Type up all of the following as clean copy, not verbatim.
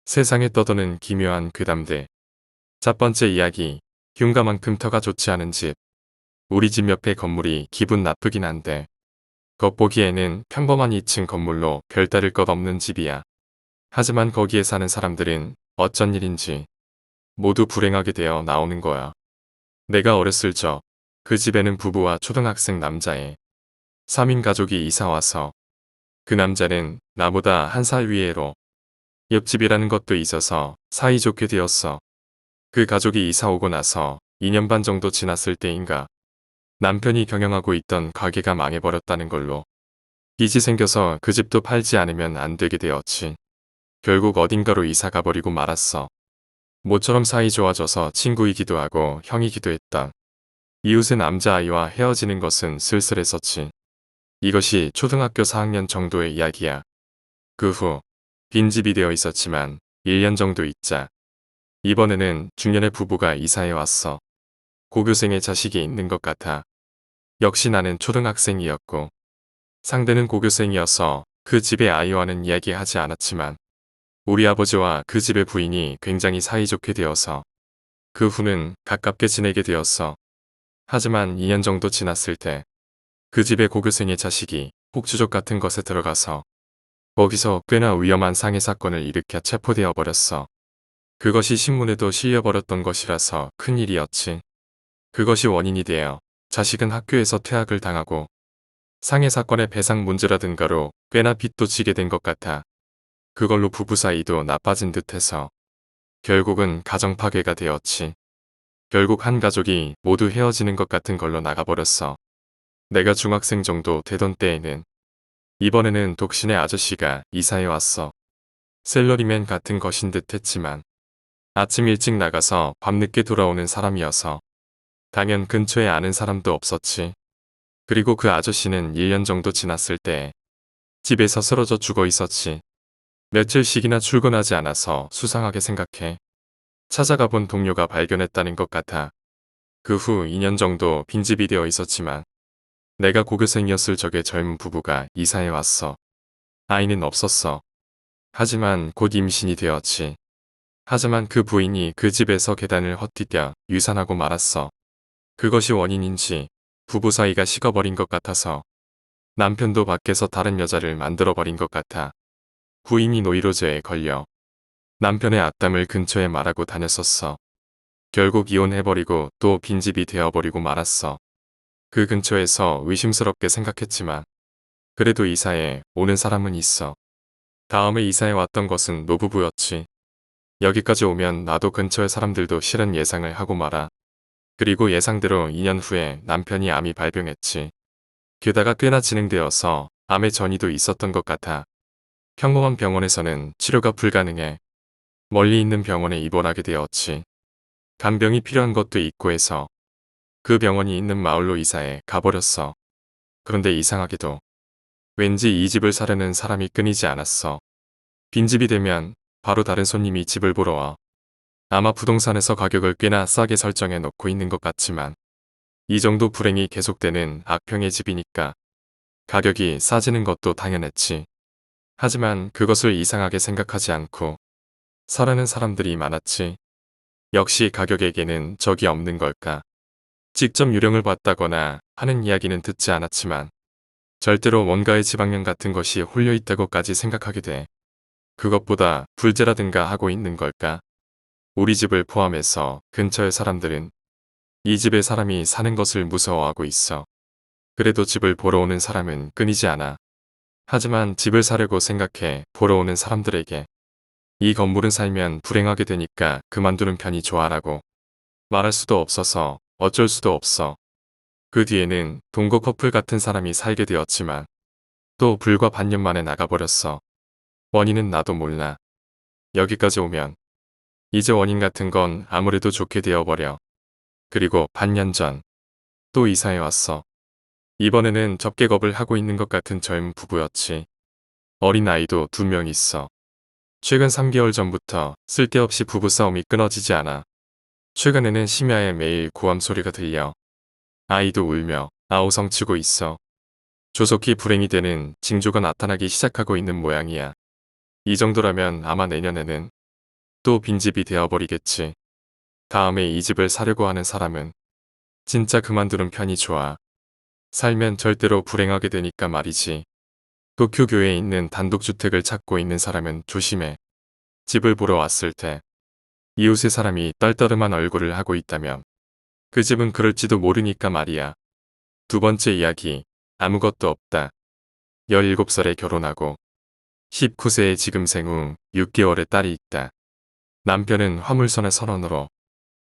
세상에 떠도는 기묘한 괴담들. 첫 번째 이야기. 흉가만큼 터가 좋지 않은 집. 우리 집 옆에 건물이 기분 나쁘긴 한데 겉보기에는 평범한 2층 건물로 별다를 것 없는 집이야. 하지만 거기에 사는 사람들은 어쩐 일인지 모두 불행하게 되어 나오는 거야. 내가 어렸을 적 그 집에는 부부와 초등학생 남자애 3인 가족이 이사와서 그 남자는 나보다 1살 위에로 옆집이라는 것도 있어서 사이좋게 되었어. 그 가족이 이사 오고 나서 2년 반 정도 지났을 때인가 남편이 경영하고 있던 가게가 망해버렸다는 걸로 빚이 생겨서 그 집도 팔지 않으면 안 되게 되었지. 결국 어딘가로 이사 가버리고 말았어. 모처럼 사이 좋아져서 친구이기도 하고 형이기도 했다. 이웃의 남자아이와 헤어지는 것은 쓸쓸했었지. 이것이 초등학교 4학년 정도의 이야기야. 그 후 빈집이 되어 있었지만 1년 정도 있자 이번에는 중년의 부부가 이사해 왔어. 고교생의 자식이 있는 것 같아. 역시 나는 초등학생이었고 상대는 고교생이어서 그 집의 아이와는 이야기하지 않았지만 우리 아버지와 그 집의 부인이 굉장히 사이좋게 되어서 그 후는 가깝게 지내게 되었어. 하지만 2년 정도 지났을 때 그 집의 고교생의 자식이 폭주족 같은 것에 들어가서 거기서 꽤나 위험한 상해 사건을 일으켜 체포되어 버렸어. 그것이 신문에도 실려버렸던 것이라서 큰일이었지. 그것이 원인이 되어 자식은 학교에서 퇴학을 당하고 상해 사건의 배상 문제라든가로 꽤나 빚도 지게 된 것 같아. 그걸로 부부 사이도 나빠진 듯해서 결국은 가정 파괴가 되었지. 결국 한 가족이 모두 헤어지는 것 같은 걸로 나가버렸어. 내가 중학생 정도 되던 때에는 이번에는 독신의 아저씨가 이사해 왔어. 샐러리맨 같은 것인 듯 했지만 아침 일찍 나가서 밤늦게 돌아오는 사람이어서 당연 근처에 아는 사람도 없었지. 그리고 그 아저씨는 1년 정도 지났을 때 집에서 쓰러져 죽어 있었지. 며칠씩이나 출근하지 않아서 수상하게 생각해 찾아가 본 동료가 발견했다는 것 같아. 그 후 2년 정도 빈집이 되어 있었지만 내가 고교생이었을 적에 젊은 부부가 이사해 왔어. 아이는 없었어. 하지만 곧 임신이 되었지. 하지만 그 부인이 그 집에서 계단을 헛디뎌 유산하고 말았어. 그것이 원인인지 부부 사이가 식어버린 것 같아서 남편도 밖에서 다른 여자를 만들어버린 것 같아. 부인이 노이로제에 걸려 남편의 악담을 근처에 말하고 다녔었어. 결국 이혼해버리고 또 빈집이 되어버리고 말았어. 그 근처에서 의심스럽게 생각했지만 그래도 이사에 오는 사람은 있어. 다음에 이사에 왔던 것은 노부부였지. 여기까지 오면 나도 근처의 사람들도 실은 예상을 하고 말아. 그리고 예상대로 2년 후에 남편이 암이 발병했지. 게다가 꽤나 진행되어서 암의 전이도 있었던 것 같아. 평범한 병원에서는 치료가 불가능해 멀리 있는 병원에 입원하게 되었지. 간병이 필요한 것도 있고 해서 그 병원이 있는 마을로 이사해 가버렸어. 그런데 이상하게도 왠지 이 집을 사려는 사람이 끊이지 않았어. 빈집이 되면 바로 다른 손님이 집을 보러 와. 아마 부동산에서 가격을 꽤나 싸게 설정해 놓고 있는 것 같지만 이 정도 불행이 계속되는 악평의 집이니까 가격이 싸지는 것도 당연했지. 하지만 그것을 이상하게 생각하지 않고 사려는 사람들이 많았지. 역시 가격에게는 적이 없는 걸까. 직접 유령을 봤다거나 하는 이야기는 듣지 않았지만 절대로 뭔가의 지방령 같은 것이 홀려있다고까지 생각하게 돼. 그것보다 불제라든가 하고 있는 걸까? 우리 집을 포함해서 근처의 사람들은 이 집에 사람이 사는 것을 무서워하고 있어. 그래도 집을 보러 오는 사람은 끊이지 않아. 하지만 집을 사려고 생각해 보러 오는 사람들에게 이 건물은 살면 불행하게 되니까 그만두는 편이 좋아라고 말할 수도 없어서 어쩔 수도 없어. 그 뒤에는 동거 커플 같은 사람이 살게 되었지만 또 불과 반년 만에 나가버렸어. 원인은 나도 몰라. 여기까지 오면 이제 원인 같은 건 아무래도 좋게 되어버려. 그리고 반년 전 또 이사해 왔어. 이번에는 접객업을 하고 있는 것 같은 젊은 부부였지. 어린 아이도 2명 있어. 최근 3개월 전부터 쓸데없이 부부싸움이 끊어지지 않아. 최근에는 심야에 매일 고함 소리가 들려. 아이도 울며 아우성치고 있어. 조속히 불행이 되는 징조가 나타나기 시작하고 있는 모양이야. 이 정도라면 아마 내년에는 또 빈집이 되어버리겠지. 다음에 이 집을 사려고 하는 사람은 진짜 그만두는 편이 좋아. 살면 절대로 불행하게 되니까 말이지. 도쿄교에 있는 단독주택을 찾고 있는 사람은 조심해. 집을 보러 왔을 때 이웃의 사람이 떨떠름한 얼굴을 하고 있다면 그 집은 그럴지도 모르니까 말이야. 두 번째 이야기. 아무것도 없다. 17살에 결혼하고 19세에 지금 생후 6개월의 딸이 있다. 남편은 화물선의 선원으로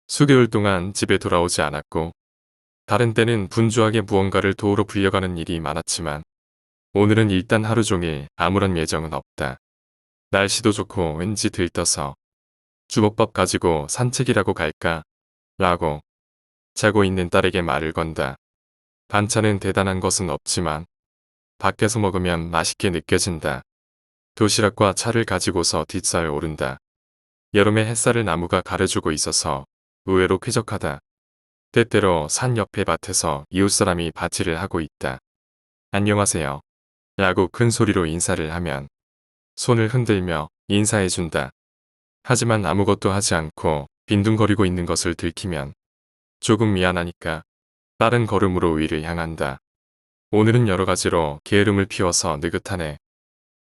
수개월 동안 집에 돌아오지 않았고 다른 때는 분주하게 무언가를 도우러 불려가는 일이 많았지만 오늘은 일단 하루 종일 아무런 예정은 없다. 날씨도 좋고 왠지 들떠서 주먹밥 가지고 산책이라고 갈까? 라고 자고 있는 딸에게 말을 건다. 반찬은 대단한 것은 없지만 밖에서 먹으면 맛있게 느껴진다. 도시락과 차를 가지고서 뒷산을 오른다. 여름에 햇살을 나무가 가려주고 있어서 의외로 쾌적하다. 때때로 산 옆에 밭에서 이웃사람이 밭일을 하고 있다. 안녕하세요. 라고 큰 소리로 인사를 하면 손을 흔들며 인사해준다. 하지만 아무것도 하지 않고 빈둥거리고 있는 것을 들키면 조금 미안하니까 빠른 걸음으로 위를 향한다. 오늘은 여러 가지로 게으름을 피워서 느긋하네.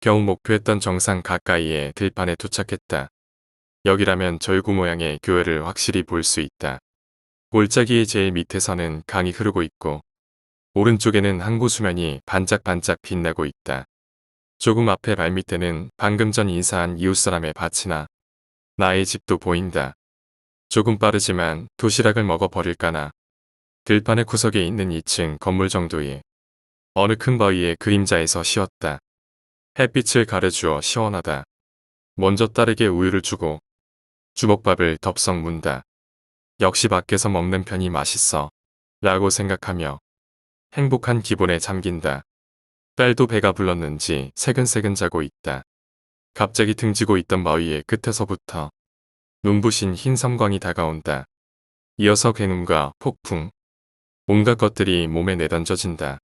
겨우 목표했던 정상 가까이에 들판에 도착했다. 여기라면 절구 모양의 교회를 확실히 볼 수 있다. 골짜기의 제일 밑에서는 강이 흐르고 있고 오른쪽에는 항구 수면이 반짝반짝 빛나고 있다. 조금 앞에 발밑에는 방금 전 인사한 이웃사람의 밭이나 나의 집도 보인다. 조금 빠르지만 도시락을 먹어버릴까나. 들판의 구석에 있는 2층 건물 정도의 어느 큰 바위의 그림자에서 쉬었다. 햇빛을 가려주어 시원하다. 먼저 딸에게 우유를 주고 주먹밥을 덥석 문다. 역시 밖에서 먹는 편이 맛있어. 라고 생각하며 행복한 기분에 잠긴다. 딸도 배가 불렀는지 새근새근 자고 있다. 갑자기 등지고 있던 바위의 끝에서부터 눈부신 흰 섬광이 다가온다. 이어서 굉음과 폭풍, 온갖 것들이 몸에 내던져진다.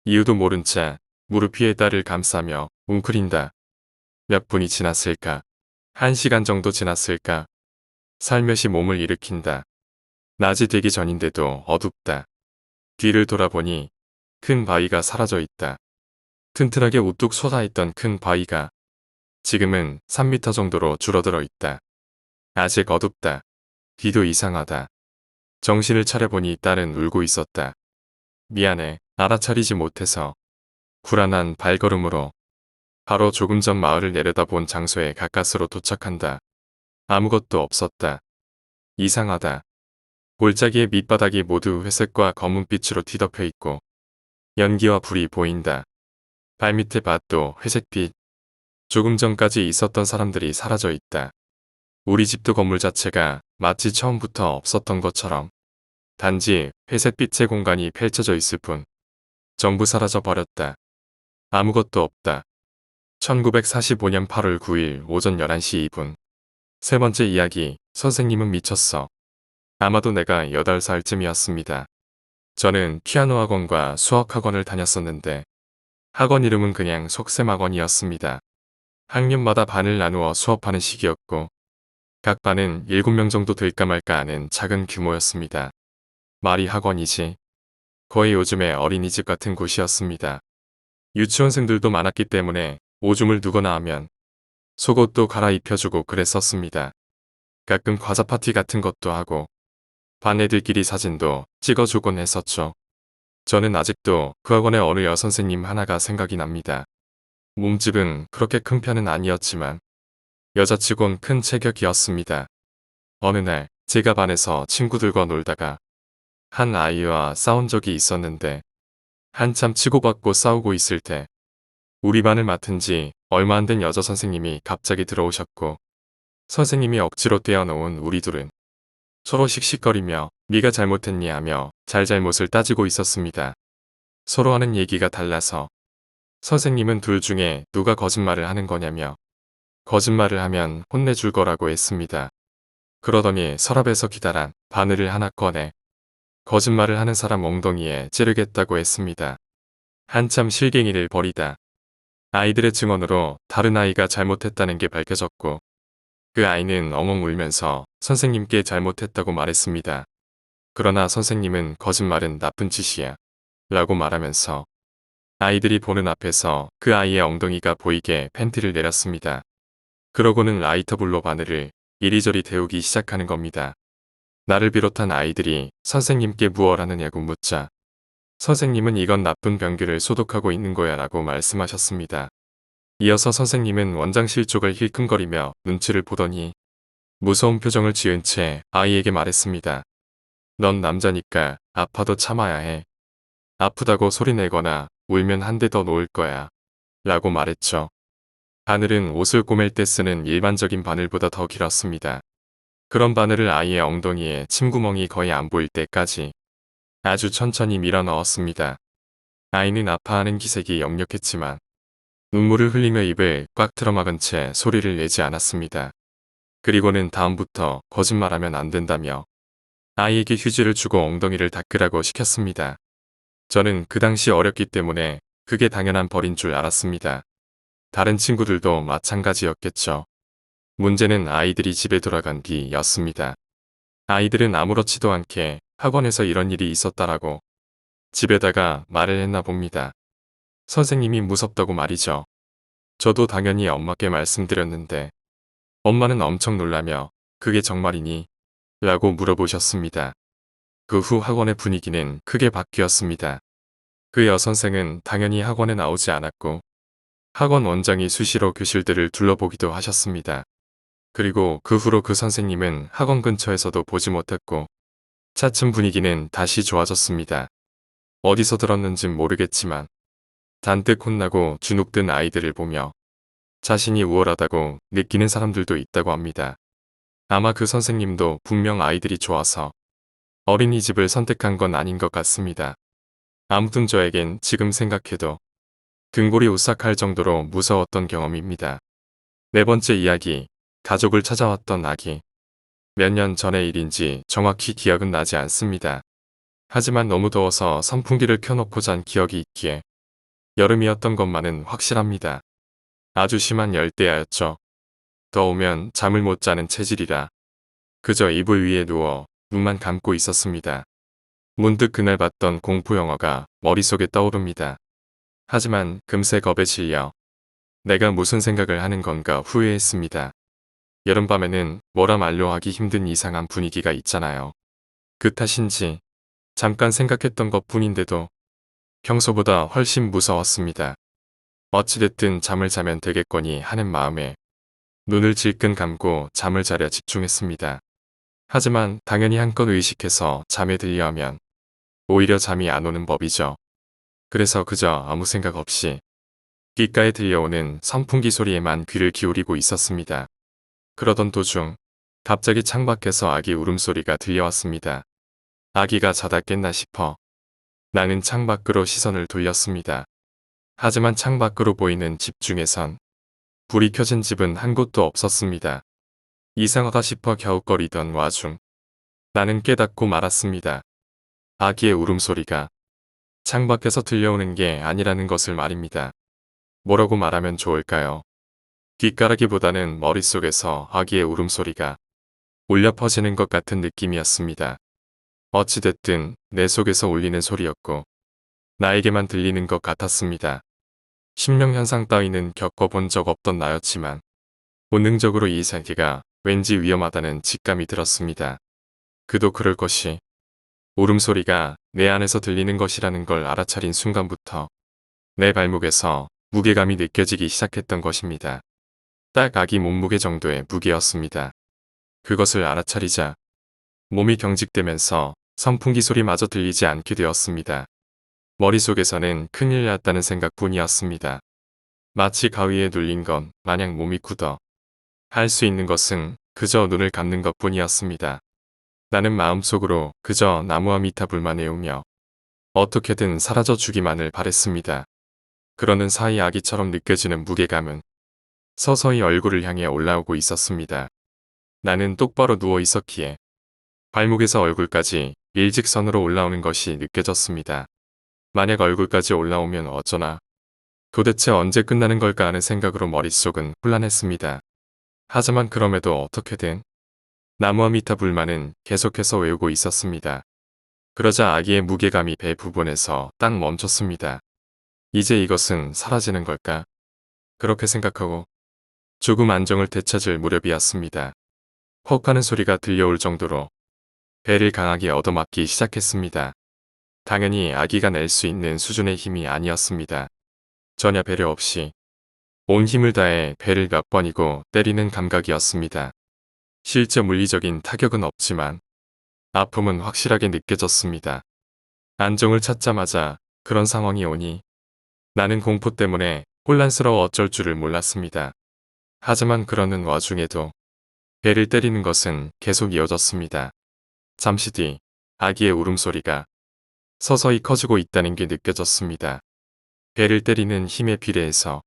이유도 모른 채 무릎 위에 딸을 감싸며 웅크린다. 몇 분이 지났을까? 1시간 정도 지났을까? 살며시 몸을 일으킨다. 낮이 되기 전인데도 어둡다. 뒤를 돌아보니 큰 바위가 사라져 있다. 튼튼하게 우뚝 솟아있던 큰 바위가 지금은 3m 정도로 줄어들어 있다. 아직 어둡다. 뒤도 이상하다. 정신을 차려보니 딸은 울고 있었다. 미안해. 알아차리지 못해서. 불안한 발걸음으로 바로 조금 전 마을을 내려다본 장소에 가까스로 도착한다. 아무것도 없었다. 이상하다. 골짜기의 밑바닥이 모두 회색과 검은빛으로 뒤덮여 있고 연기와 불이 보인다. 발밑의 밭도 회색빛. 조금 전까지 있었던 사람들이 사라져 있다. 우리 집도 건물 자체가 마치 처음부터 없었던 것처럼 단지 회색빛의 공간이 펼쳐져 있을 뿐 전부 사라져 버렸다. 아무것도 없다. 1945년 8월 9일 오전 11시 2분. 세 번째 이야기. 선생님은 미쳤어. 아마도 내가 8살쯤이었습니다. 저는 피아노 학원과 수학 학원을 다녔었는데 학원 이름은 그냥 속셈학원이었습니다. 학년마다 반을 나누어 수업하는 시기였고 각 반은 7명 정도 될까 말까 하는 작은 규모였습니다. 말이 학원이지. 거의 요즘의 어린이집 같은 곳이었습니다. 유치원생들도 많았기 때문에 오줌을 누거나 하면 속옷도 갈아입혀주고 그랬었습니다. 가끔 과자 파티 같은 것도 하고 반 애들끼리 사진도 찍어주곤 했었죠. 저는 아직도 그 학원의 어느 여선생님 하나가 생각이 납니다. 몸집은 그렇게 큰 편은 아니었지만 여자치곤 큰 체격이었습니다. 어느 날 제가 반에서 친구들과 놀다가 한 아이와 싸운 적이 있었는데 한참 치고받고 싸우고 있을 때 우리 반을 맡은 지 얼마 안 된 여자 선생님이 갑자기 들어오셨고 선생님이 억지로 떼어놓은 우리 둘은 서로 씩씩거리며 네가 잘못했니 하며 잘잘못을 따지고 있었습니다. 서로 하는 얘기가 달라서 선생님은 둘 중에 누가 거짓말을 하는 거냐며 거짓말을 하면 혼내줄 거라고 했습니다. 그러더니 서랍에서 기다란 바늘을 하나 꺼내 거짓말을 하는 사람 엉덩이에 찌르겠다고 했습니다. 한참 실갱이를 벌이다 아이들의 증언으로 다른 아이가 잘못했다는 게 밝혀졌고 그 아이는 엉엉 울면서 선생님께 잘못했다고 말했습니다. 그러나 선생님은 거짓말은 나쁜 짓이야 라고 말하면서 아이들이 보는 앞에서 그 아이의 엉덩이가 보이게 팬티를 내렸습니다. 그러고는 라이터불로 바늘을 이리저리 데우기 시작하는 겁니다. 나를 비롯한 아이들이 선생님께 무얼 하느냐고 묻자 선생님은 이건 나쁜 병균을 소독하고 있는 거야 라고 말씀하셨습니다. 이어서 선생님은 원장실 쪽을 힐끔거리며 눈치를 보더니 무서운 표정을 지은 채 아이에게 말했습니다. 넌 남자니까 아파도 참아야 해. 아프다고 소리내거나 울면 한 대 더 놓을 거야. 라고 말했죠. 바늘은 옷을 꼬맬 때 쓰는 일반적인 바늘보다 더 길었습니다. 그런 바늘을 아이의 엉덩이에 침구멍이 거의 안 보일 때까지 아주 천천히 밀어 넣었습니다. 아이는 아파하는 기색이 역력했지만 눈물을 흘리며 입을 꽉 틀어막은 채 소리를 내지 않았습니다. 그리고는 다음부터 거짓말하면 안 된다며 아이에게 휴지를 주고 엉덩이를 닦으라고 시켰습니다. 저는 그 당시 어렸기 때문에 그게 당연한 벌인 줄 알았습니다. 다른 친구들도 마찬가지였겠죠. 문제는 아이들이 집에 돌아간 뒤였습니다. 아이들은 아무렇지도 않게 학원에서 이런 일이 있었다라고 집에다가 말을 했나 봅니다. 선생님이 무섭다고 말이죠. 저도 당연히 엄마께 말씀드렸는데 엄마는 엄청 놀라며 그게 정말이니? 라고 물어보셨습니다. 그 후 학원의 분위기는 크게 바뀌었습니다. 그 여선생은 당연히 학원에 나오지 않았고 학원 원장이 수시로 교실들을 둘러보기도 하셨습니다. 그리고 그 후로 그 선생님은 학원 근처에서도 보지 못했고 차츰 분위기는 다시 좋아졌습니다. 어디서 들었는진 모르겠지만 잔뜩 혼나고 주눅든 아이들을 보며 자신이 우월하다고 느끼는 사람들도 있다고 합니다. 아마 그 선생님도 분명 아이들이 좋아서 어린이집을 선택한 건 아닌 것 같습니다. 아무튼 저에겐 지금 생각해도 등골이 오싹할 정도로 무서웠던 경험입니다. 네 번째 이야기, 가족을 찾아왔던 아기. 몇 년 전의 일인지 정확히 기억은 나지 않습니다. 하지만 너무 더워서 선풍기를 켜놓고 잔 기억이 있기에 여름이었던 것만은 확실합니다. 아주 심한 열대야였죠. 더우면 잠을 못 자는 체질이라 그저 이불 위에 누워 눈만 감고 있었습니다. 문득 그날 봤던 공포 영화가 머릿속에 떠오릅니다. 하지만 금세 겁에 질려 내가 무슨 생각을 하는 건가 후회했습니다. 여름밤에는 뭐라 말로 하기 힘든 이상한 분위기가 있잖아요. 그 탓인지 잠깐 생각했던 것 뿐인데도 평소보다 훨씬 무서웠습니다. 어찌됐든 잠을 자면 되겠거니 하는 마음에 눈을 질끈 감고 잠을 자려 집중했습니다. 하지만 당연히 한껏 의식해서 잠에 들려 하면 오히려 잠이 안 오는 법이죠. 그래서 그저 아무 생각 없이 귓가에 들려오는 선풍기 소리에만 귀를 기울이고 있었습니다. 그러던 도중 갑자기 창밖에서 아기 울음소리가 들려왔습니다. 아기가 자다 깼나 싶어 나는 창밖으로 시선을 돌렸습니다. 하지만 창밖으로 보이는 집 중에선 불이 켜진 집은 한 곳도 없었습니다. 이상하다 싶어 갸웃거리던 와중 나는 깨닫고 말았습니다. 아기의 울음소리가 창밖에서 들려오는 게 아니라는 것을 말입니다. 뭐라고 말하면 좋을까요? 귓가라기보다는 머릿속에서 아기의 울음소리가 울려 퍼지는 것 같은 느낌이었습니다. 어찌됐든 내 속에서 울리는 소리였고 나에게만 들리는 것 같았습니다. 심령현상 따위는 겪어본 적 없던 나였지만 본능적으로 이 세계가 왠지 위험하다는 직감이 들었습니다. 그도 그럴 것이 울음소리가 내 안에서 들리는 것이라는 걸 알아차린 순간부터 내 발목에서 무게감이 느껴지기 시작했던 것입니다. 딱 아기 몸무게 정도의 무게였습니다. 그것을 알아차리자 몸이 경직되면서 선풍기 소리마저 들리지 않게 되었습니다. 머릿속에서는 큰일 났다는 생각뿐이었습니다. 마치 가위에 눌린 건 마냥 몸이 굳어 할 수 있는 것은 그저 눈을 감는 것뿐이었습니다. 나는 마음속으로 그저 나무와 미타불만 외우며 어떻게든 사라져 주기만을 바랬습니다. 그러는 사이 아기처럼 느껴지는 무게감은 서서히 얼굴을 향해 올라오고 있었습니다. 나는 똑바로 누워 있었기에 발목에서 얼굴까지 일직선으로 올라오는 것이 느껴졌습니다. 만약 얼굴까지 올라오면 어쩌나 도대체 언제 끝나는 걸까 하는 생각으로 머릿속은 혼란했습니다. 하지만 그럼에도 어떻게든 나무아미타 불만은 계속해서 외우고 있었습니다. 그러자 아기의 무게감이 배 부분에서 딱 멈췄습니다. 이제 이것은 사라지는 걸까? 그렇게 생각하고 조금 안정을 되찾을 무렵이었습니다. 헉 하는 소리가 들려올 정도로 배를 강하게 얻어맞기 시작했습니다. 당연히 아기가 낼 수 있는 수준의 힘이 아니었습니다. 전혀 배려 없이 온 힘을 다해 배를 몇 번이고 때리는 감각이었습니다. 실제 물리적인 타격은 없지만 아픔은 확실하게 느껴졌습니다. 안정을 찾자마자 그런 상황이 오니 나는 공포 때문에 혼란스러워 어쩔 줄을 몰랐습니다. 하지만 그러는 와중에도 배를 때리는 것은 계속 이어졌습니다. 잠시 뒤 아기의 울음소리가 서서히 커지고 있다는 게 느껴졌습니다. 배를 때리는 힘에 비례해서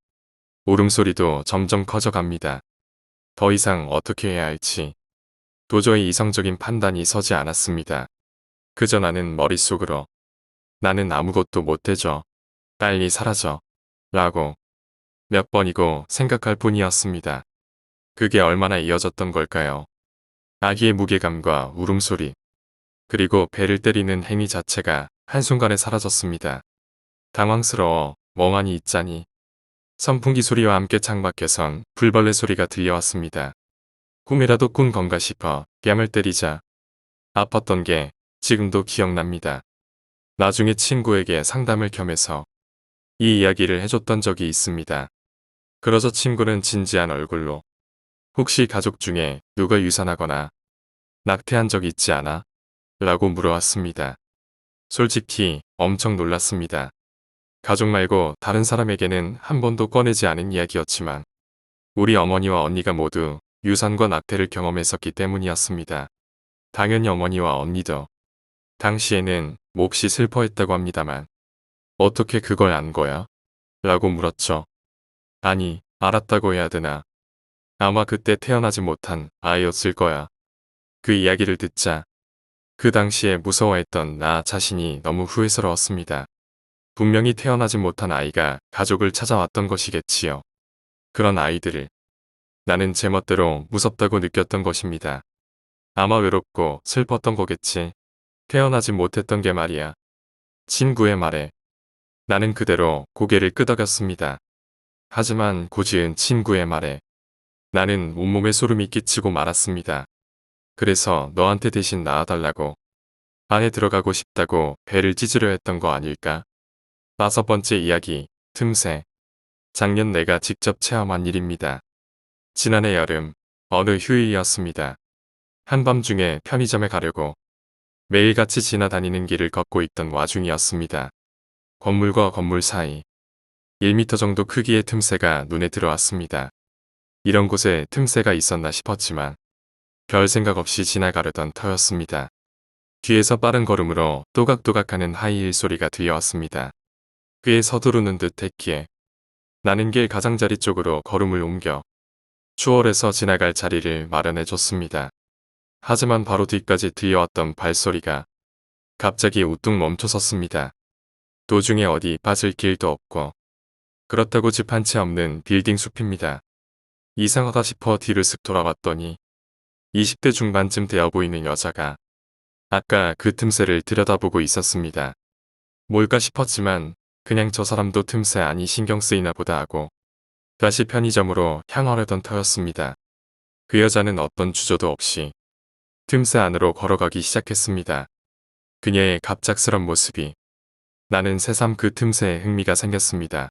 울음소리도 점점 커져갑니다. 더 이상 어떻게 해야 할지 도저히 이성적인 판단이 서지 않았습니다. 그저 나는 머릿속으로 나는 아무것도 못해줘. 빨리 사라져. 라고 몇 번이고 생각할 뿐이었습니다. 그게 얼마나 이어졌던 걸까요? 아기의 무게감과 울음소리, 그리고 배를 때리는 행위 자체가 한순간에 사라졌습니다. 당황스러워 멍하니 있자니 선풍기 소리와 함께 창밖에선 불벌레 소리가 들려왔습니다. 꿈이라도 꾼 건가 싶어 뺨을 때리자 아팠던 게 지금도 기억납니다. 나중에 친구에게 상담을 겸해서 이 이야기를 해줬던 적이 있습니다. 그러자 친구는 진지한 얼굴로 혹시 가족 중에 누가 유산하거나 낙태한 적 있지 않아? 라고 물어왔습니다. 솔직히 엄청 놀랐습니다. 가족 말고 다른 사람에게는 한 번도 꺼내지 않은 이야기였지만 우리 어머니와 언니가 모두 유산과 낙태를 경험했었기 때문이었습니다. 당연히 어머니와 언니도 당시에는 몹시 슬퍼했다고 합니다만 어떻게 그걸 안 거야? 라고 물었죠. 아니, 알았다고 해야 되나? 아마 그때 태어나지 못한 아이였을 거야. 그 이야기를 듣자 그 당시에 무서워했던 나 자신이 너무 후회스러웠습니다. 분명히 태어나지 못한 아이가 가족을 찾아왔던 것이겠지요. 그런 아이들을 나는 제멋대로 무섭다고 느꼈던 것입니다. 아마 외롭고 슬펐던 거겠지. 태어나지 못했던 게 말이야. 친구의 말에 나는 그대로 고개를 끄덕였습니다. 하지만 고지은 친구의 말에 나는 온몸에 소름이 끼치고 말았습니다. 그래서 너한테 대신 나와달라고 안에 들어가고 싶다고 배를 찢으려 했던 거 아닐까? 5번째 이야기, 틈새. 작년 내가 직접 체험한 일입니다. 지난해 여름, 어느 휴일이었습니다. 한밤중에 편의점에 가려고 매일같이 지나다니는 길을 걷고 있던 와중이었습니다. 건물과 건물 사이 1m 정도 크기의 틈새가 눈에 들어왔습니다. 이런 곳에 틈새가 있었나 싶었지만 별 생각 없이 지나가려던 터였습니다. 뒤에서 빠른 걸음으로 또각또각하는 하이힐 소리가 들려왔습니다. 꽤 서두르는 듯 했기에 나는 길 가장자리 쪽으로 걸음을 옮겨 추월해서 지나갈 자리를 마련해 줬습니다. 하지만 바로 뒤까지 들려왔던 발소리가 갑자기 우뚝 멈춰섰습니다. 도중에 어디 빠질 길도 없고 그렇다고 집 한 채 없는 빌딩 숲입니다. 이상하다 싶어 뒤를 쓱 돌아봤더니 20대 중반쯤 되어 보이는 여자가 아까 그 틈새를 들여다보고 있었습니다. 뭘까 싶었지만 그냥 저 사람도 틈새 아니 신경 쓰이나 보다 하고 다시 편의점으로 향하려던 터였습니다. 그 여자는 어떤 주저도 없이 틈새 안으로 걸어가기 시작했습니다. 그녀의 갑작스런 모습이 나는 새삼 그 틈새에 흥미가 생겼습니다.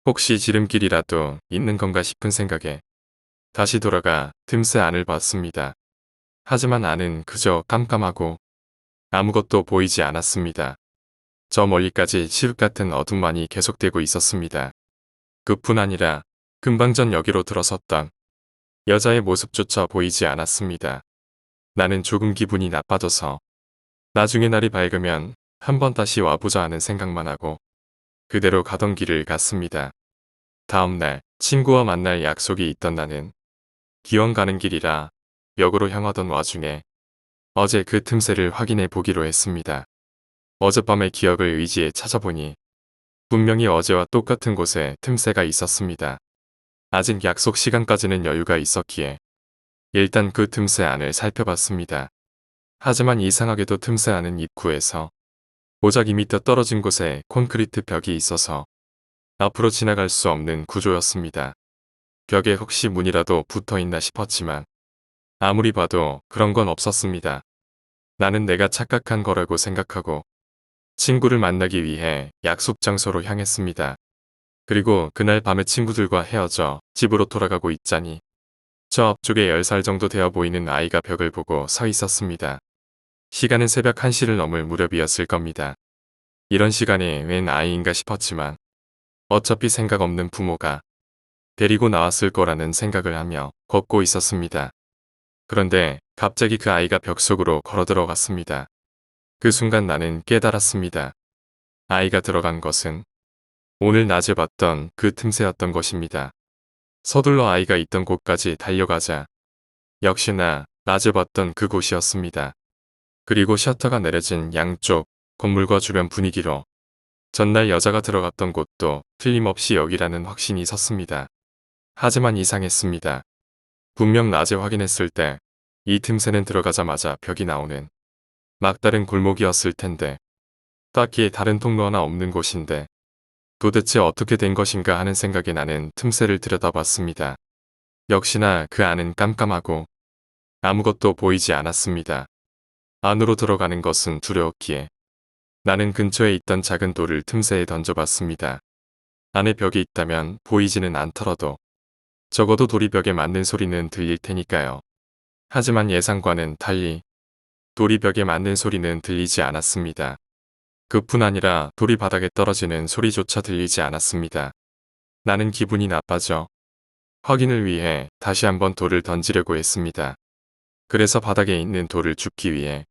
혹시 지름길이라도 있는 건가 싶은 생각에 다시 돌아가 틈새 안을 봤습니다. 하지만 안은 그저 깜깜하고 아무것도 보이지 않았습니다. 저 멀리까지 칠흑 같은 어둠만이 계속되고 있었습니다. 그뿐 아니라 금방 전 여기로 들어섰던 여자의 모습조차 보이지 않았습니다. 나는 조금 기분이 나빠져서 나중에 날이 밝으면 한번 다시 와보자 하는 생각만 하고 그대로 가던 길을 갔습니다. 다음날 친구와 만날 약속이 있던 나는 기왕 가는 길이라 역으로 향하던 와중에 어제 그 틈새를 확인해 보기로 했습니다. 어젯밤의 기억을 의지해 찾아보니 분명히 어제와 똑같은 곳에 틈새가 있었습니다. 아직 약속 시간까지는 여유가 있었기에 일단 그 틈새 안을 살펴봤습니다. 하지만 이상하게도 틈새 안은 입구에서 고작 2m 떨어진 곳에 콘크리트 벽이 있어서 앞으로 지나갈 수 없는 구조였습니다. 벽에 혹시 문이라도 붙어 있나 싶었지만 아무리 봐도 그런 건 없었습니다. 나는 내가 착각한 거라고 생각하고 친구를 만나기 위해 약속 장소로 향했습니다. 그리고 그날 밤에 친구들과 헤어져 집으로 돌아가고 있자니 저 앞쪽에 10살 정도 되어 보이는 아이가 벽을 보고 서 있었습니다. 시간은 새벽 1시를 넘을 무렵이었을 겁니다. 이런 시간에 웬 아이인가 싶었지만 어차피 생각 없는 부모가 데리고 나왔을 거라는 생각을 하며 걷고 있었습니다. 그런데 갑자기 그 아이가 벽 속으로 걸어 들어갔습니다. 그 순간 나는 깨달았습니다. 아이가 들어간 것은 오늘 낮에 봤던 그 틈새였던 것입니다. 서둘러 아이가 있던 곳까지 달려가자 역시나 낮에 봤던 그곳이었습니다. 그리고 셔터가 내려진 양쪽 건물과 주변 분위기로 전날 여자가 들어갔던 곳도 틀림없이 여기라는 확신이 섰습니다. 하지만 이상했습니다. 분명 낮에 확인했을 때 이 틈새는 들어가자마자 벽이 나오는 막다른 골목이었을 텐데 딱히 다른 통로 하나 없는 곳인데 도대체 어떻게 된 것인가 하는 생각에 나는 틈새를 들여다봤습니다. 역시나 그 안은 깜깜하고 아무것도 보이지 않았습니다. 안으로 들어가는 것은 두려웠기에 나는 근처에 있던 작은 돌을 틈새에 던져봤습니다. 안에 벽이 있다면 보이지는 않더라도 적어도 돌이 벽에 맞는 소리는 들릴 테니까요. 하지만 예상과는 달리 돌이 벽에 맞는 소리는 들리지 않았습니다. 그뿐 아니라 돌이 바닥에 떨어지는 소리조차 들리지 않았습니다. 나는 기분이 나빠져 확인을 위해 다시 한번 돌을 던지려고 했습니다. 그래서 바닥에 있는 돌을 줍기 위해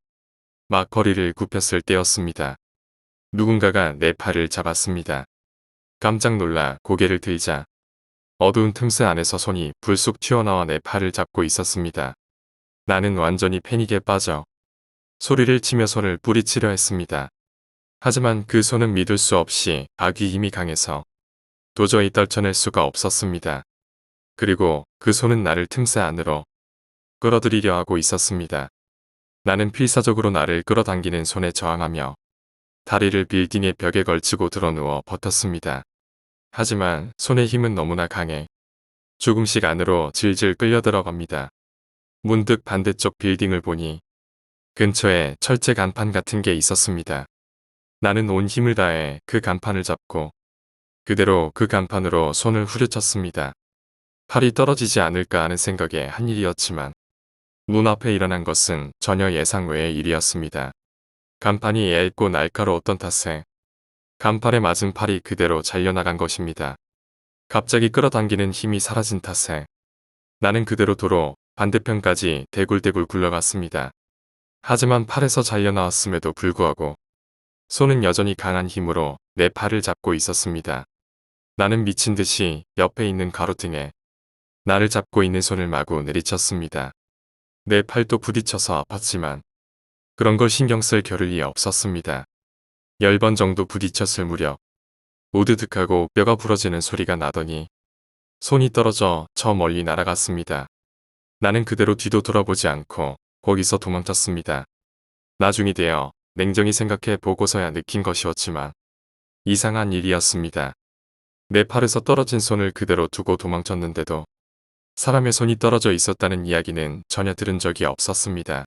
막 거리를 굽혔을 때였습니다. 누군가가 내 팔을 잡았습니다. 깜짝 놀라 고개를 들자 어두운 틈새 안에서 손이 불쑥 튀어나와 내 팔을 잡고 있었습니다. 나는 완전히 패닉에 빠져 소리를 치며 손을 뿌리치려 했습니다. 하지만 그 손은 믿을 수 없이 악의 힘이 강해서 도저히 떨쳐낼 수가 없었습니다. 그리고 그 손은 나를 틈새 안으로 끌어들이려 하고 있었습니다. 나는 필사적으로 나를 끌어당기는 손에 저항하며 다리를 빌딩의 벽에 걸치고 드러누워 버텼습니다. 하지만 손의 힘은 너무나 강해 조금씩 안으로 질질 끌려 들어갑니다. 문득 반대쪽 빌딩을 보니 근처에 철제 간판 같은 게 있었습니다. 나는 온 힘을 다해 그 간판을 잡고 그대로 그 간판으로 손을 후려쳤습니다. 팔이 떨어지지 않을까 하는 생각에 한 일이었지만 문 앞에 일어난 것은 전혀 예상 외의 일이었습니다. 간판이 얇고 날카로웠던 탓에 간판에 맞은 팔이 그대로 잘려나간 것입니다. 갑자기 끌어당기는 힘이 사라진 탓에 나는 그대로 도로 반대편까지 대굴대굴 굴러갔습니다. 하지만 팔에서 잘려나왔음에도 불구하고 손은 여전히 강한 힘으로 내 팔을 잡고 있었습니다. 나는 미친 듯이 옆에 있는 가로등에 나를 잡고 있는 손을 마구 내리쳤습니다. 내 팔도 부딪혀서 아팠지만 그런 걸 신경 쓸 겨를이 없었습니다. 10번 정도 부딪혔을 무렵 우드득하고 뼈가 부러지는 소리가 나더니 손이 떨어져 저 멀리 날아갔습니다. 나는 그대로 뒤도 돌아보지 않고 거기서 도망쳤습니다. 나중이 되어 냉정히 생각해 보고서야 느낀 것이었지만 이상한 일이었습니다. 내 팔에서 떨어진 손을 그대로 두고 도망쳤는데도 사람의 손이 떨어져 있었다는 이야기는 전혀 들은 적이 없었습니다.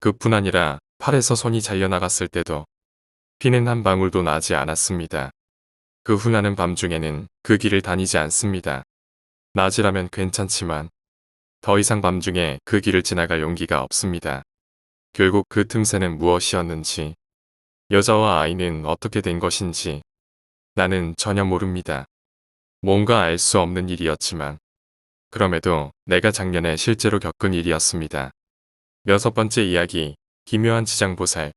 그뿐 아니라 팔에서 손이 잘려나갔을 때도 피는 한 방울도 나지 않았습니다. 그 후 나는 밤중에는 그 길을 다니지 않습니다. 낮이라면 괜찮지만 더 이상 밤중에 그 길을 지나갈 용기가 없습니다. 결국 그 틈새는 무엇이었는지 여자와 아이는 어떻게 된 것인지 나는 전혀 모릅니다. 뭔가 알 수 없는 일이었지만 그럼에도 내가 작년에 실제로 겪은 일이었습니다. 6번째 이야기, 기묘한 지장보살.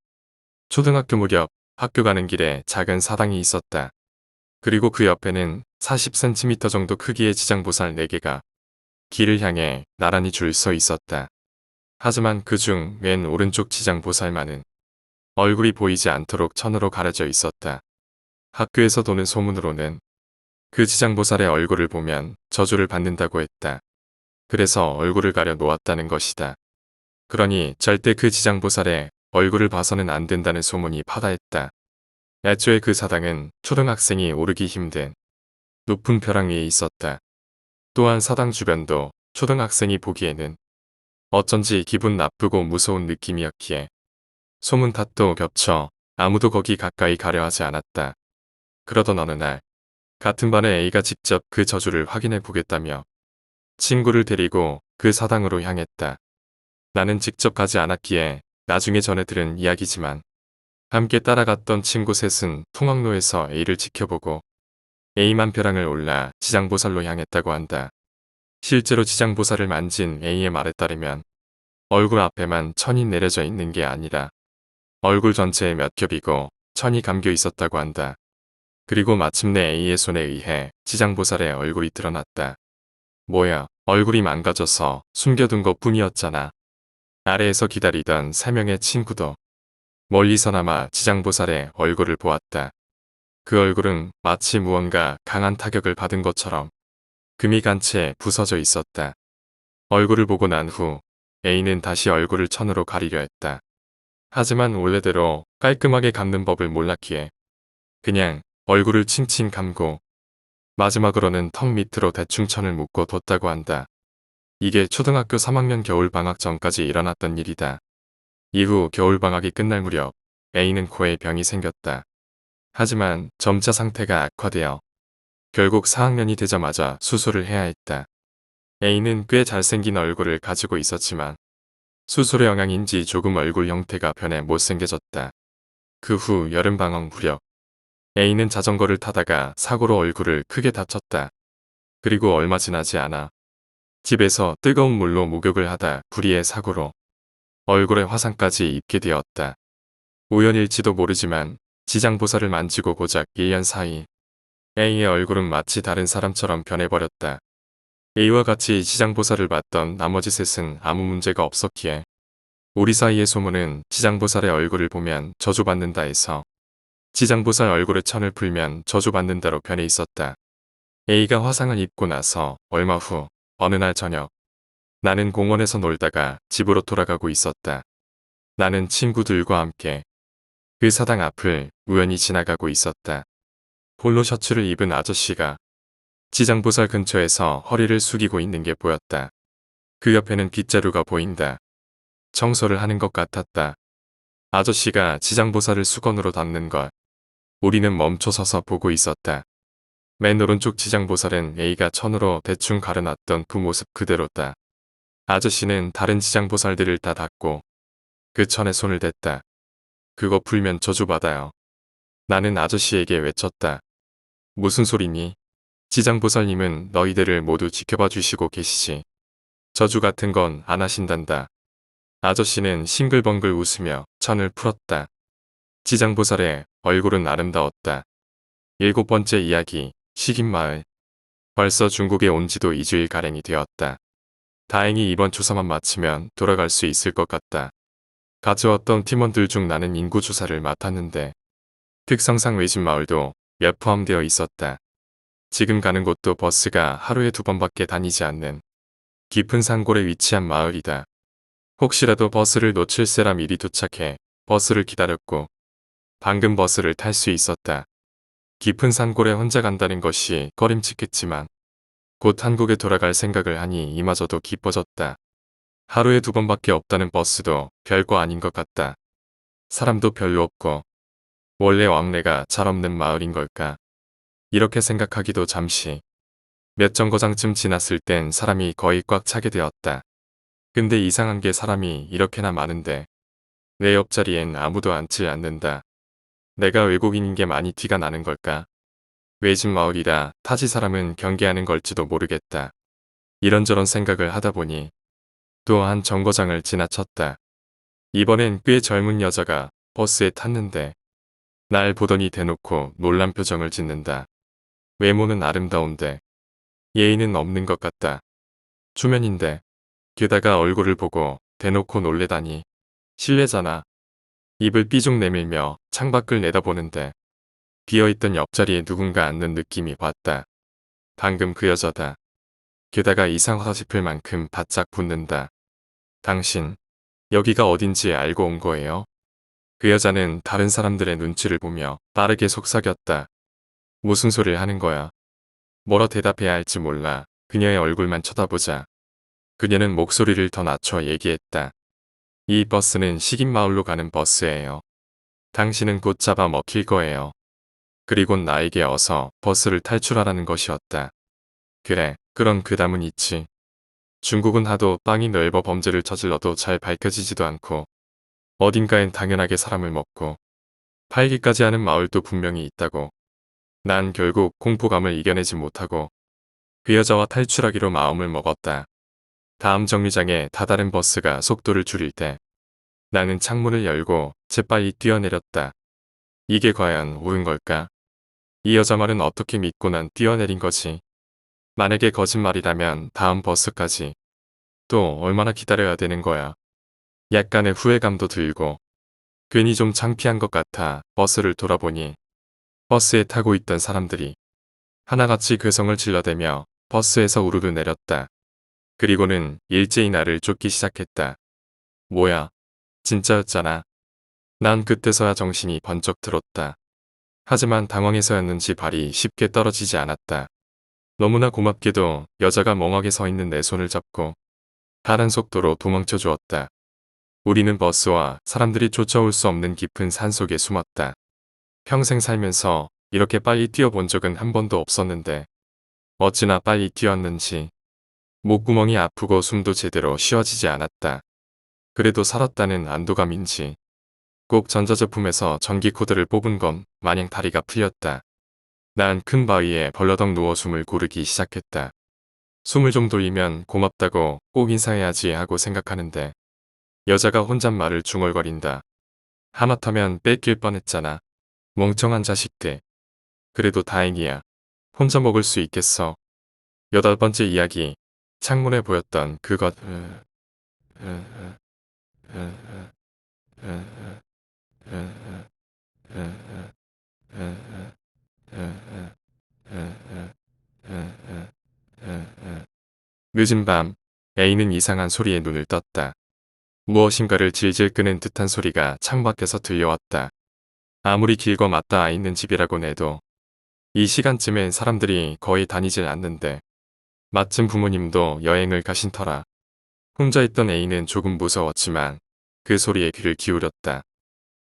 초등학교 무렵 학교 가는 길에 작은 사당이 있었다. 그리고 그 옆에는 40cm 정도 크기의 지장보살 4개가 길을 향해 나란히 줄 서 있었다. 하지만 그중 맨 오른쪽 지장보살만은 얼굴이 보이지 않도록 천으로 가려져 있었다. 학교에서 도는 소문으로는 그 지장보살의 얼굴을 보면 저주를 받는다고 했다. 그래서 얼굴을 가려 놓았다는 것이다. 그러니 절대 그 지장보살의 얼굴을 봐서는 안 된다는 소문이 파다했다. 애초에 그 사당은 초등학생이 오르기 힘든 높은 벼랑 위에 있었다. 또한 사당 주변도 초등학생이 보기에는 어쩐지 기분 나쁘고 무서운 느낌이었기에 소문 탓도 겹쳐 아무도 거기 가까이 가려 하지 않았다. 그러던 어느 날 같은 반의 A가 직접 그 저주를 확인해 보겠다며 친구를 데리고 그 사당으로 향했다. 나는 직접 가지 않았기에 나중에 전해 들은 이야기지만 함께 따라갔던 친구 셋은 통학로에서 A를 지켜보고 A만 벼랑을 올라 지장보살로 향했다고 한다. 실제로 지장보살을 만진 A의 말에 따르면 얼굴 앞에만 천이 내려져 있는 게 아니라 얼굴 전체에 몇 겹이고 천이 감겨 있었다고 한다. 그리고 마침내 A의 손에 의해 지장보살의 얼굴이 드러났다. 뭐야, 얼굴이 망가져서 숨겨둔 것 뿐이었잖아. 아래에서 기다리던 3명의 친구도 멀리서나마 지장보살의 얼굴을 보았다. 그 얼굴은 마치 무언가 강한 타격을 받은 것처럼 금이 간 채 부서져 있었다. 얼굴을 보고 난 후 A는 다시 얼굴을 천으로 가리려 했다. 하지만 원래대로 깔끔하게 감는 법을 몰랐기에 그냥 얼굴을 칭칭 감고 마지막으로는 턱 밑으로 대충 천을 묶고 뒀다고 한다. 이게 초등학교 3학년 겨울방학 전까지 일어났던 일이다. 이후 겨울방학이 끝날 무렵 A는 코에 병이 생겼다. 하지만 점차 상태가 악화되어 결국 4학년이 되자마자 수술을 해야 했다. A는 꽤 잘생긴 얼굴을 가지고 있었지만 수술의 영향인지 조금 얼굴 형태가 변해 못생겨졌다. 그 후 여름방학 무렵 A는 자전거를 타다가 사고로 얼굴을 크게 다쳤다. 그리고 얼마 지나지 않아 집에서 뜨거운 물로 목욕을 하다 불의의 사고로 얼굴에 화상까지 입게 되었다. 우연일지도 모르지만 지장보살을 만지고 고작 1년 사이 A의 얼굴은 마치 다른 사람처럼 변해버렸다. A와 같이 지장보살을 봤던 나머지 셋은 아무 문제가 없었기에 우리 사이의 소문은 지장보살의 얼굴을 보면 저주받는다 해서 지장보살 얼굴에 천을 풀면 저주받는다로 변해 있었다. A가 화상을 입고 나서 얼마 후 어느 날 저녁 나는 공원에서 놀다가 집으로 돌아가고 있었다. 나는 친구들과 함께 그 사당 앞을 우연히 지나가고 있었다. 폴로 셔츠를 입은 아저씨가 지장보살 근처에서 허리를 숙이고 있는 게 보였다. 그 옆에는 빗자루가 보인다. 청소를 하는 것 같았다. 아저씨가 지장보살을 수건으로 닦는 걸 우리는 멈춰 서서 보고 있었다. 맨 오른쪽 지장보살은 A가 천으로 대충 가려놨던 그 모습 그대로다. 아저씨는 다른 지장보살들을 다 닦고 그 천에 손을 댔다. 그거 풀면 저주받아요. 나는 아저씨에게 외쳤다. 무슨 소리니? 지장보살님은 너희들을 모두 지켜봐 주시고 계시지. 저주 같은 건 안 하신단다. 아저씨는 싱글벙글 웃으며 천을 풀었다. 지장보살의 얼굴은 아름다웠다. 7번째 이야기, 식인마을. 벌써 중국에 온 지도 2주일가량이 되었다. 다행히 이번 조사만 마치면 돌아갈 수 있을 것 같다. 가져왔던 팀원들 중 나는 인구조사를 맡았는데 특성상 외진마을도 몇 포함되어 있었다. 지금 가는 곳도 버스가 하루에 2번밖에 다니지 않는 깊은 산골에 위치한 마을이다. 혹시라도 버스를 놓칠세라 미리 도착해 버스를 기다렸고 방금 버스를 탈 수 있었다. 깊은 산골에 혼자 간다는 것이 꺼림칙했지만 곧 한국에 돌아갈 생각을 하니 이마저도 기뻐졌다. 하루에 2번밖에 없다는 버스도 별거 아닌 것 같다. 사람도 별로 없고 원래 왕래가 잘 없는 마을인 걸까? 이렇게 생각하기도 잠시. 몇 정거장쯤 지났을 땐 사람이 거의 꽉 차게 되었다. 근데 이상한 게 사람이 이렇게나 많은데 내 옆자리엔 아무도 앉지 않는다. 내가 외국인인 게 많이 티가 나는 걸까? 외진 마을이라 타지 사람은 경계하는 걸지도 모르겠다. 이런저런 생각을 하다 보니 또 한 정거장을 지나쳤다. 이번엔 꽤 젊은 여자가 버스에 탔는데 날 보더니 대놓고 놀란 표정을 짓는다. 외모는 아름다운데 예의는 없는 것 같다. 초면인데 게다가 얼굴을 보고 대놓고 놀래다니. 실례잖아. 입을 삐죽 내밀며 창밖을 내다보는데 비어있던 옆자리에 누군가 앉는 느낌이 왔다. 방금 그 여자다. 게다가 이상하다 싶을 만큼 바짝 붙는다. 당신, 여기가 어딘지 알고 온 거예요? 그 여자는 다른 사람들의 눈치를 보며 빠르게 속삭였다. 무슨 소리를 하는 거야? 뭐라 대답해야 할지 몰라 그녀의 얼굴만 쳐다보자 그녀는 목소리를 더 낮춰 얘기했다. 이 버스는 식인마을로 가는 버스예요. 당신은 곧 잡아 먹힐 거예요. 그리고 나에게 어서 버스를 탈출하라는 것이었다. 그래, 그런 괴담은 있지. 중국은 하도 땅이 넓어 범죄를 저질러도 잘 밝혀지지도 않고 어딘가엔 당연하게 사람을 먹고 팔기까지 하는 마을도 분명히 있다고. 난 결국 공포감을 이겨내지 못하고 그 여자와 탈출하기로 마음을 먹었다. 다음 정류장에 다다른 버스가 속도를 줄일 때 나는 창문을 열고 재빨리 뛰어내렸다. 이게 과연 옳은 걸까? 이 여자 말은 어떻게 믿고 난 뛰어내린 거지? 만약에 거짓말이라면 다음 버스까지 또 얼마나 기다려야 되는 거야? 약간의 후회감도 들고 괜히 좀 창피한 것 같아 버스를 돌아보니 버스에 타고 있던 사람들이 하나같이 괴성을 질러대며 버스에서 우르르 내렸다. 그리고는 일제히 나를 쫓기 시작했다. 뭐야, 진짜였잖아. 난 그때서야 정신이 번쩍 들었다. 하지만 당황해서였는지 발이 쉽게 떨어지지 않았다. 너무나 고맙게도 여자가 멍하게 서 있는 내 손을 잡고 다른 속도로 도망쳐 주었다. 우리는 버스와 사람들이 쫓아올 수 없는 깊은 산속에 숨었다. 평생 살면서 이렇게 빨리 뛰어본 적은 한 번도 없었는데 어찌나 빨리 뛰었는지 목구멍이 아프고 숨도 제대로 쉬어지지 않았다. 그래도 살았다는 안도감인지 꼭 전자제품에서 전기 코드를 뽑은 건 마냥 다리가 풀렸다. 난 큰 바위에 벌러덩 누워 숨을 고르기 시작했다. 숨을 좀 돌리면 고맙다고 꼭 인사해야지 하고 생각하는데 여자가 혼잣말을 중얼거린다. 하마터면 뺏길 뻔했잖아. 멍청한 자식들. 그래도 다행이야. 혼자 먹을 수 있겠어. 8번째 이야기. 창문에 보였던 그것. 늦은 밤, A는 이상한 소리에 눈을 떴다. 무엇인가를 질질 끄는 듯한 소리가 창밖에서 들려왔다. 아무리 길고 맞닿아 있는 집이라곤 해도 이 시간쯤엔 사람들이 거의 다니질 않는데 마침 부모님도 여행을 가신 터라 혼자 있던 A는 조금 무서웠지만 그 소리에 귀를 기울였다.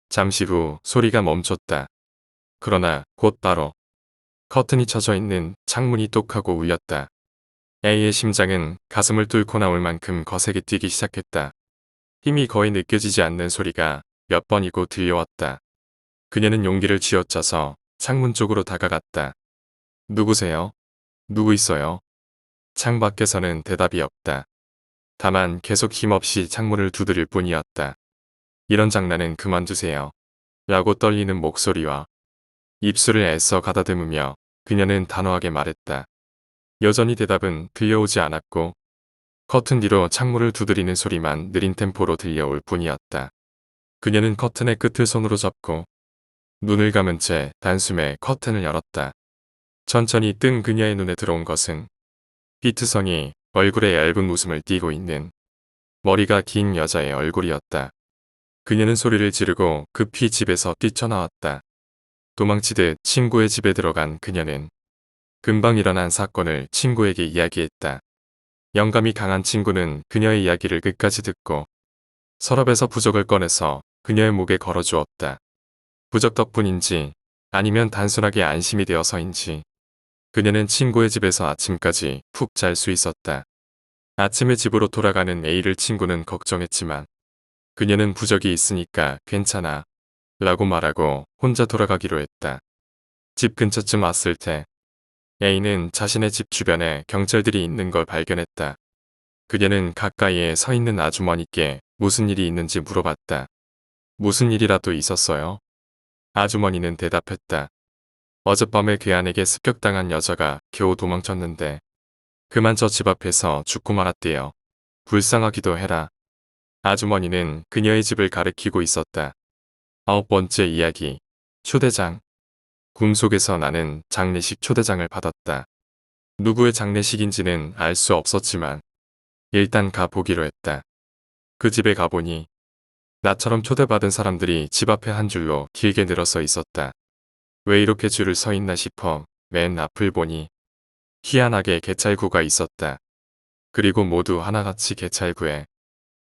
잠시 후 소리가 멈췄다. 그러나 곧바로 커튼이 쳐져 있는 창문이 똑하고 울렸다. A의 심장은 가슴을 뚫고 나올 만큼 거세게 뛰기 시작했다. 힘이 거의 느껴지지 않는 소리가 몇 번이고 들려왔다. 그녀는 용기를 쥐어짜서 창문 쪽으로 다가갔다. 누구세요? 누구 있어요? 창 밖에서는 대답이 없다. 다만 계속 힘없이 창문을 두드릴 뿐이었다. 이런 장난은 그만두세요. 라고 떨리는 목소리와 입술을 애써 가다듬으며 그녀는 단호하게 말했다. 여전히 대답은 들려오지 않았고 커튼 뒤로 창문을 두드리는 소리만 느린 템포로 들려올 뿐이었다. 그녀는 커튼의 끝을 손으로 잡고 눈을 감은 채 단숨에 커튼을 열었다. 천천히 뜬 그녀의 눈에 들어온 것은 피트성이 얼굴에 얇은 웃음을 띠고 있는 머리가 긴 여자의 얼굴이었다. 그녀는 소리를 지르고 급히 집에서 뛰쳐나왔다. 도망치듯 친구의 집에 들어간 그녀는 금방 일어난 사건을 친구에게 이야기했다. 영감이 강한 친구는 그녀의 이야기를 끝까지 듣고 서랍에서 부적을 꺼내서 그녀의 목에 걸어주었다. 부적 덕분인지 아니면 단순하게 안심이 되어서인지 그녀는 친구의 집에서 아침까지 푹 잘 수 있었다. 아침에 집으로 돌아가는 A를 친구는 걱정했지만 그녀는 부적이 있으니까 괜찮아 라고 말하고 혼자 돌아가기로 했다. 집 근처쯤 왔을 때 A는 자신의 집 주변에 경찰들이 있는 걸 발견했다. 그녀는 가까이에 서 있는 아주머니께 무슨 일이 있는지 물어봤다. 무슨 일이라도 있었어요? 아주머니는 대답했다. 어젯밤에 괴한에게 습격당한 여자가 겨우 도망쳤는데 그만 저 집 앞에서 죽고 말았대요. 불쌍하기도 해라. 아주머니는 그녀의 집을 가리키고 있었다. 9번째 이야기. 초대장. 꿈속에서 나는 장례식 초대장을 받았다. 누구의 장례식인지는 알 수 없었지만 일단 가보기로 했다. 그 집에 가보니 나처럼 초대받은 사람들이 집 앞에 한 줄로 길게 늘어서 있었다. 왜 이렇게 줄을 서 있나 싶어 맨 앞을 보니 희한하게 개찰구가 있었다. 그리고 모두 하나같이 개찰구에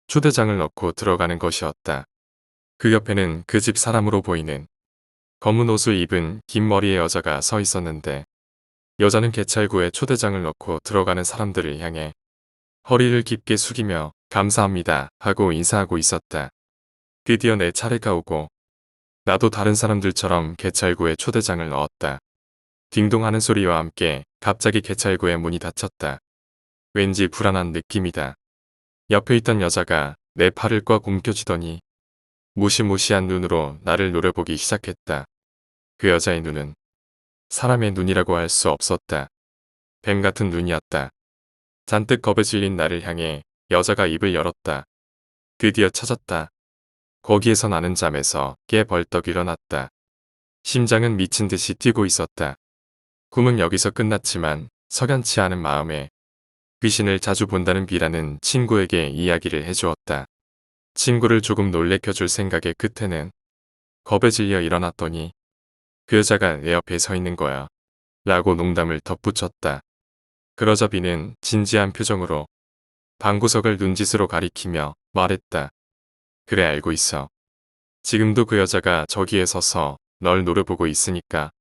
초대장을 넣고 들어가는 것이었다. 그 옆에는 그 집 사람으로 보이는 검은 옷을 입은 긴 머리의 여자가 서 있었는데 여자는 개찰구에 초대장을 넣고 들어가는 사람들을 향해 허리를 깊게 숙이며 감사합니다 하고 인사하고 있었다. 드디어 내 차례가 오고 나도 다른 사람들처럼 개찰구에 초대장을 넣었다. 딩동하는 소리와 함께 갑자기 개찰구의 문이 닫혔다. 왠지 불안한 느낌이다. 옆에 있던 여자가 내 팔을 꽉 움켜쥐더니 무시무시한 눈으로 나를 노려보기 시작했다. 그 여자의 눈은 사람의 눈이라고 할 수 없었다. 뱀 같은 눈이었다. 잔뜩 겁에 질린 나를 향해 여자가 입을 열었다. 드디어 찾았다. 거기에서 나는 잠에서 깨 벌떡 일어났다. 심장은 미친 듯이 뛰고 있었다. 꿈은 여기서 끝났지만 석연치 않은 마음에 귀신을 자주 본다는 비라는 친구에게 이야기를 해주었다. 친구를 조금 놀래켜줄 생각의 끝에는 겁에 질려 일어났더니 그 여자가 내 옆에 서 있는 거야. 라고 농담을 덧붙였다. 그러자 비는 진지한 표정으로 방구석을 눈짓으로 가리키며 말했다. 그래 알고 있어. 지금도 그 여자가 저기에 서서 널 노려보고 있으니까